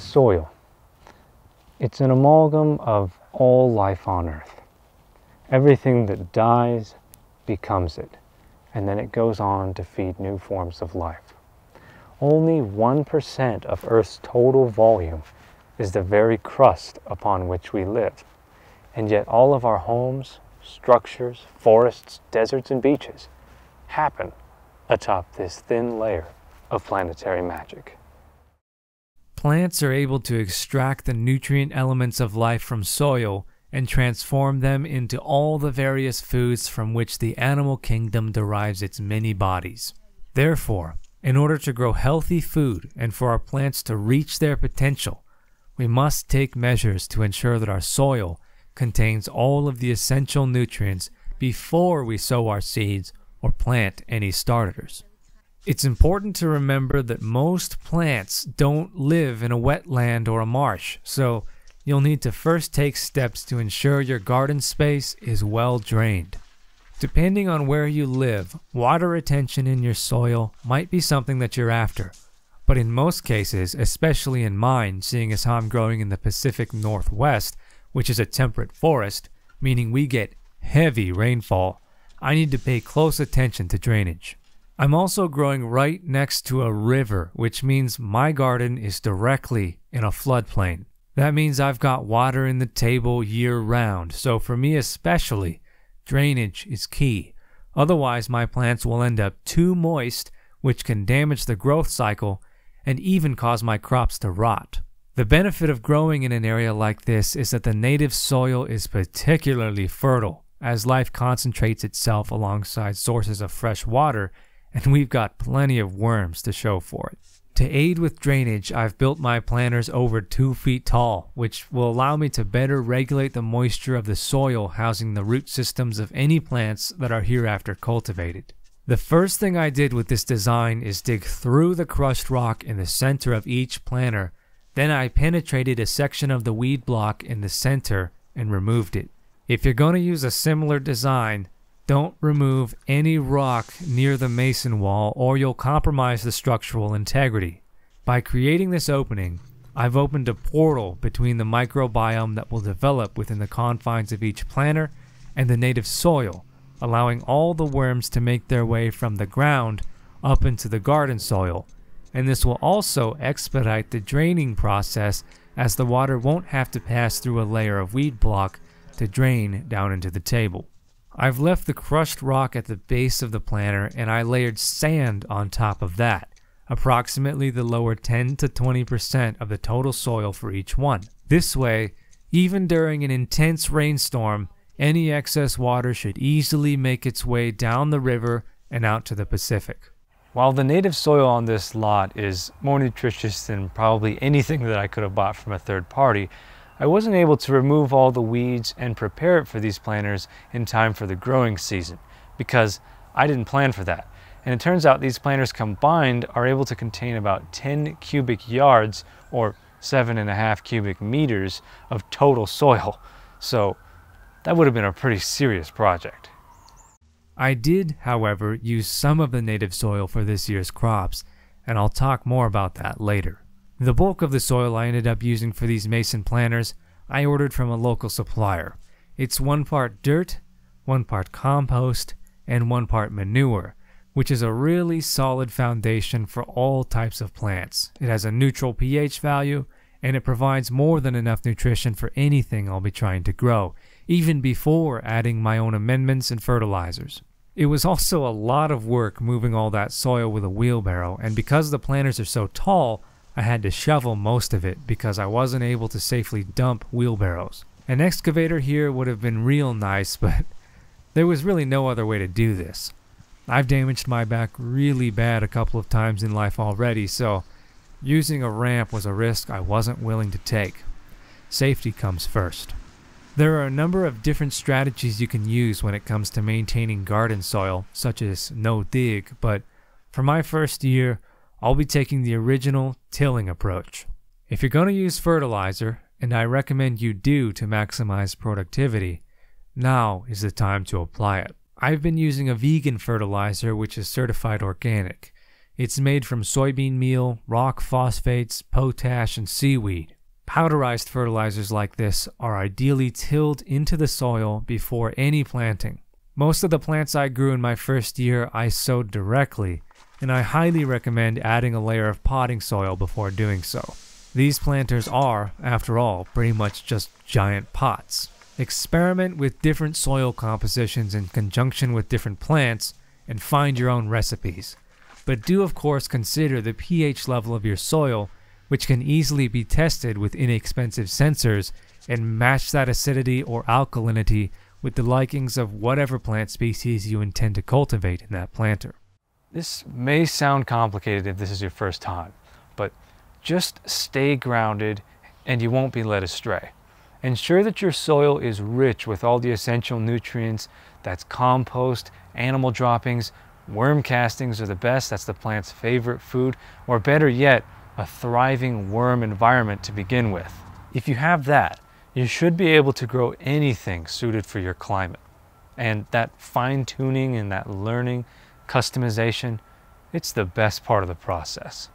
soil. It's an amalgam of all life on Earth. Everything that dies becomes it, and then it goes on to feed new forms of life. Only 1% of Earth's total volume is the very crust upon which we live, and yet all of our homes, structures, forests, deserts, and beaches happen atop this thin layer of planetary magic. Plants are able to extract the nutrient elements of life from soil and transform them into all the various foods from which the animal kingdom derives its many bodies. Therefore, in order to grow healthy food and for our plants to reach their potential, we must take measures to ensure that our soil contains all of the essential nutrients before we sow our seeds or plant any starters. It's important to remember that most plants don't live in a wetland or a marsh, so you'll need to first take steps to ensure your garden space is well drained. Depending on where you live, water retention in your soil might be something that you're after, but in most cases, especially in mine, seeing as how I'm growing in the Pacific Northwest, which is a temperate forest, meaning we get heavy rainfall, I need to pay close attention to drainage. I'm also growing right next to a river, which means my garden is directly in a floodplain. That means I've got water in the table year-round, so for me especially, drainage is key. Otherwise, my plants will end up too moist, which can damage the growth cycle and even cause my crops to rot. The benefit of growing in an area like this is that the native soil is particularly fertile, as life concentrates itself alongside sources of fresh water, and we've got plenty of worms to show for it. To aid with drainage, I've built my planters over 2 feet tall, which will allow me to better regulate the moisture of the soil housing the root systems of any plants that are hereafter cultivated. The first thing I did with this design is dig through the crushed rock in the center of each planter. Then I penetrated a section of the weed block in the center and removed it. If you're going to use a similar design, don't remove any rock near the mason wall or you'll compromise the structural integrity. By creating this opening, I've opened a portal between the microbiome that will develop within the confines of each planter and the native soil, allowing all the worms to make their way from the ground up into the garden soil. And this will also expedite the draining process, as the water won't have to pass through a layer of weed block to drain down into the table. I've left the crushed rock at the base of the planter and I layered sand on top of that, approximately the lower 10 to 20% of the total soil for each one. This way, even during an intense rainstorm, any excess water should easily make its way down the river and out to the Pacific. While the native soil on this lot is more nutritious than probably anything that I could have bought from a third party, I wasn't able to remove all the weeds and prepare it for these planters in time for the growing season because I didn't plan for that. And it turns out these planters combined are able to contain about 10 cubic yards or 7.5 cubic meters of total soil. So that would have been a pretty serious project. I did, however, use some of the native soil for this year's crops, and I'll talk more about that later. The bulk of the soil I ended up using for these mason planters, I ordered from a local supplier. It's 1 part dirt, 1 part compost, and 1 part manure, which is a really solid foundation for all types of plants. It has a neutral pH value, and it provides more than enough nutrition for anything I'll be trying to grow, even before adding my own amendments and fertilizers. It was also a lot of work moving all that soil with a wheelbarrow, and because the planters are so tall, I had to shovel most of it because I wasn't able to safely dump wheelbarrows. An excavator here would have been real nice, but there was really no other way to do this. I've damaged my back really bad a couple of times in life already, so using a ramp was a risk I wasn't willing to take. Safety comes first. There are a number of different strategies you can use when it comes to maintaining garden soil, such as no dig, but for my first year, I'll be taking the original tilling approach. If you're going to use fertilizer, and I recommend you do to maximize productivity, now is the time to apply it. I've been using a vegan fertilizer which is certified organic. It's made from soybean meal, rock phosphates, potash, and seaweed. Powderized fertilizers like this are ideally tilled into the soil before any planting. Most of the plants I grew in my first year I sowed directly, and I highly recommend adding a layer of potting soil before doing so. These planters are, after all, pretty much just giant pots. Experiment with different soil compositions in conjunction with different plants and find your own recipes. But do of course consider the pH level of your soil, which can easily be tested with inexpensive sensors, and match that acidity or alkalinity with the likings of whatever plant species you intend to cultivate in that planter. This may sound complicated if this is your first time, but just stay grounded and you won't be led astray. Ensure that your soil is rich with all the essential nutrients. That's compost, animal droppings, worm castings are the best. That's the plant's favorite food, or better yet, a thriving worm environment to begin with. If you have that, you should be able to grow anything suited for your climate. And that fine-tuning and that learning, customization, it's the best part of the process.